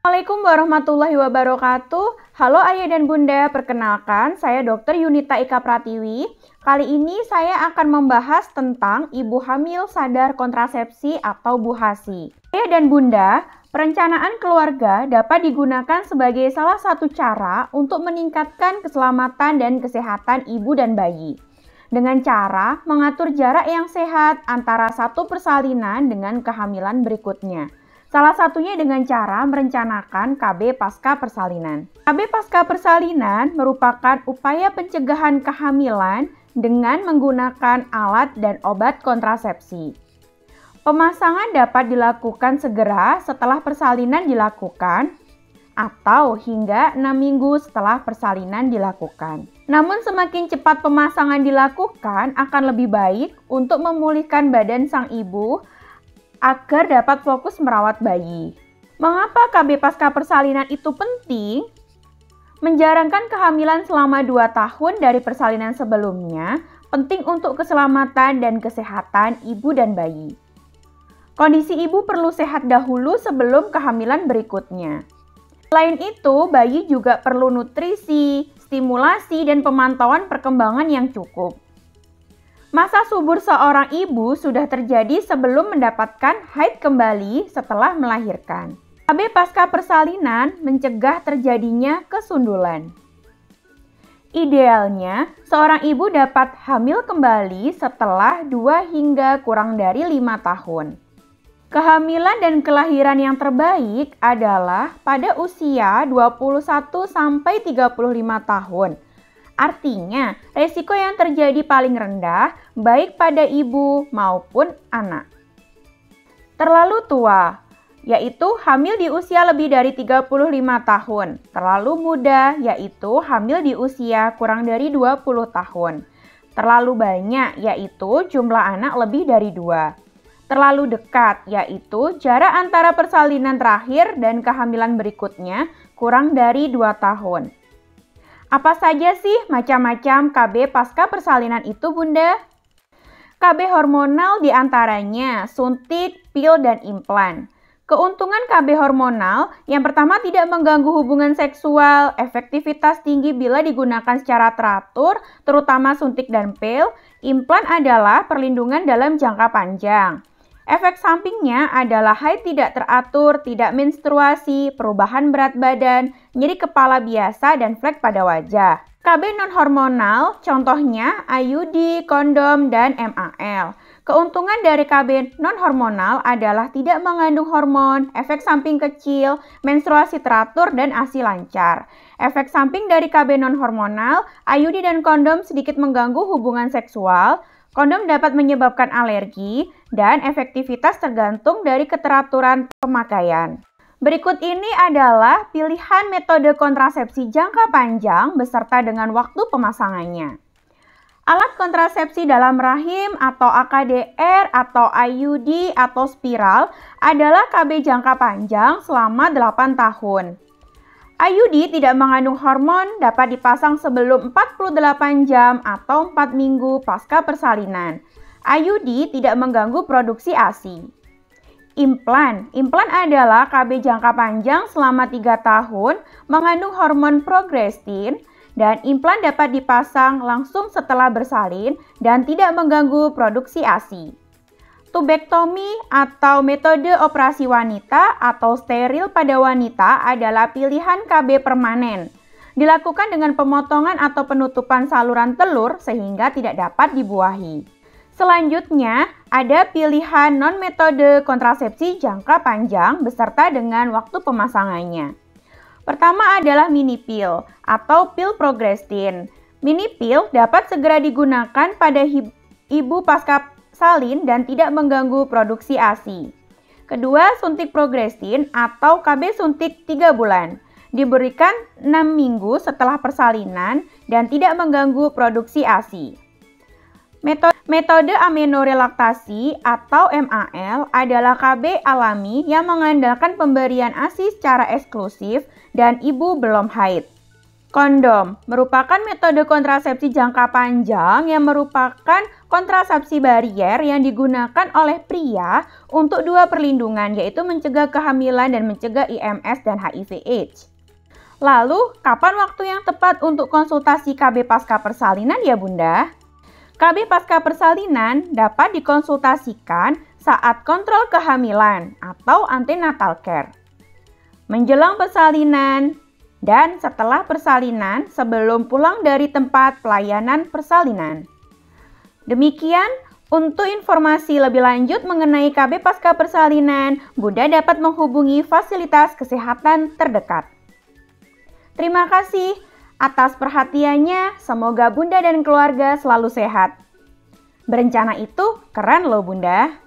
Assalamualaikum warahmatullahi wabarakatuh. Halo Ayah dan Bunda, perkenalkan saya Dr. Yunita Ika Pratiwi. Kali ini saya akan membahas tentang ibu hamil sadar kontrasepsi atau BuHaSi. Ayah dan Bunda, perencanaan keluarga dapat digunakan sebagai salah satu cara untuk meningkatkan keselamatan dan kesehatan ibu dan bayi. Dengan cara mengatur jarak yang sehat antara satu persalinan dengan kehamilan berikutnya. Salah satunya dengan cara merencanakan KB pasca persalinan. KB pasca persalinan merupakan upaya pencegahan kehamilan dengan menggunakan alat dan obat kontrasepsi. Pemasangan dapat dilakukan segera setelah persalinan dilakukan atau hingga 6 minggu setelah persalinan dilakukan. Namun semakin cepat pemasangan dilakukan akan lebih baik untuk memulihkan badan sang ibu agar dapat fokus merawat bayi. Mengapa KB pasca persalinan itu penting? Menjarangkan kehamilan selama 2 tahun dari persalinan sebelumnya penting untuk keselamatan dan kesehatan ibu dan bayi. Kondisi ibu perlu sehat dahulu sebelum kehamilan berikutnya. Selain itu, bayi juga perlu nutrisi, stimulasi, dan pemantauan perkembangan yang cukup. Masa subur seorang ibu sudah terjadi sebelum mendapatkan haid kembali setelah melahirkan. KB pasca persalinan mencegah terjadinya kesundulan. Idealnya, seorang ibu dapat hamil kembali setelah 2 hingga kurang dari 5 tahun. Kehamilan dan kelahiran yang terbaik adalah pada usia 21 sampai 35 tahun. Artinya, resiko yang terjadi paling rendah baik pada ibu maupun anak. Terlalu tua, yaitu hamil di usia lebih dari 35 tahun. Terlalu muda, yaitu hamil di usia kurang dari 20 tahun. Terlalu banyak, yaitu jumlah anak lebih dari 2. Terlalu dekat, yaitu jarak antara persalinan terakhir dan kehamilan berikutnya kurang dari 2 tahun. Apa saja sih macam-macam KB pasca persalinan itu, Bunda? KB hormonal diantaranya suntik, pil, dan implan. Keuntungan KB hormonal yang pertama tidak mengganggu hubungan seksual, efektivitas tinggi bila digunakan secara teratur, terutama suntik dan pil. Implan adalah perlindungan dalam jangka panjang. Efek sampingnya adalah haid tidak teratur, tidak menstruasi, perubahan berat badan, nyeri kepala biasa, dan flek pada wajah. KB non-hormonal, contohnya IUD, kondom, dan MAL. Keuntungan dari KB non-hormonal adalah tidak mengandung hormon, efek samping kecil, menstruasi teratur, dan ASI lancar. Efek samping dari KB non-hormonal, IUD dan kondom sedikit mengganggu hubungan seksual. Kondom dapat menyebabkan alergi dan efektivitas tergantung dari keteraturan pemakaian. Berikut ini adalah pilihan metode kontrasepsi jangka panjang beserta dengan waktu pemasangannya. Alat kontrasepsi dalam rahim atau AKDR atau IUD atau spiral adalah KB jangka panjang selama 8 tahun. IUD tidak mengandung hormon, dapat dipasang sebelum 48 jam atau 4 minggu pasca persalinan. IUD tidak mengganggu produksi ASI. Implan adalah KB jangka panjang selama 3 tahun, mengandung hormon progestin, dan implan dapat dipasang langsung setelah bersalin dan tidak mengganggu produksi ASI. Tubektomi atau metode operasi wanita atau steril pada wanita adalah pilihan KB permanen. Dilakukan dengan pemotongan atau penutupan saluran telur sehingga tidak dapat dibuahi. Selanjutnya, ada pilihan non-metode kontrasepsi jangka panjang beserta dengan waktu pemasangannya. Pertama adalah mini pill atau pil progestin. Mini pill dapat segera digunakan pada ibu pasca salin dan tidak mengganggu produksi ASI. Kedua, suntik progestin atau KB suntik 3 bulan. Diberikan 6 minggu setelah persalinan dan tidak mengganggu produksi ASI. Metode amenorelaktasi atau MAL adalah KB alami yang mengandalkan pemberian ASI secara eksklusif dan ibu belum haid. Kondom merupakan metode kontrasepsi jangka panjang yang merupakan kontrasepsi barier yang digunakan oleh pria untuk dua perlindungan, yaitu mencegah kehamilan dan mencegah IMS dan HIV/AIDS. Lalu, kapan waktu yang tepat untuk konsultasi KB pasca persalinan ya Bunda? KB pasca persalinan dapat dikonsultasikan saat kontrol kehamilan atau antenatal care, menjelang persalinan, dan setelah persalinan sebelum pulang dari tempat pelayanan persalinan. Demikian, untuk informasi lebih lanjut mengenai KB pasca persalinan, Bunda dapat menghubungi fasilitas kesehatan terdekat. Terima kasih atas perhatiannya, semoga Bunda dan keluarga selalu sehat. Berencana itu keren loh Bunda.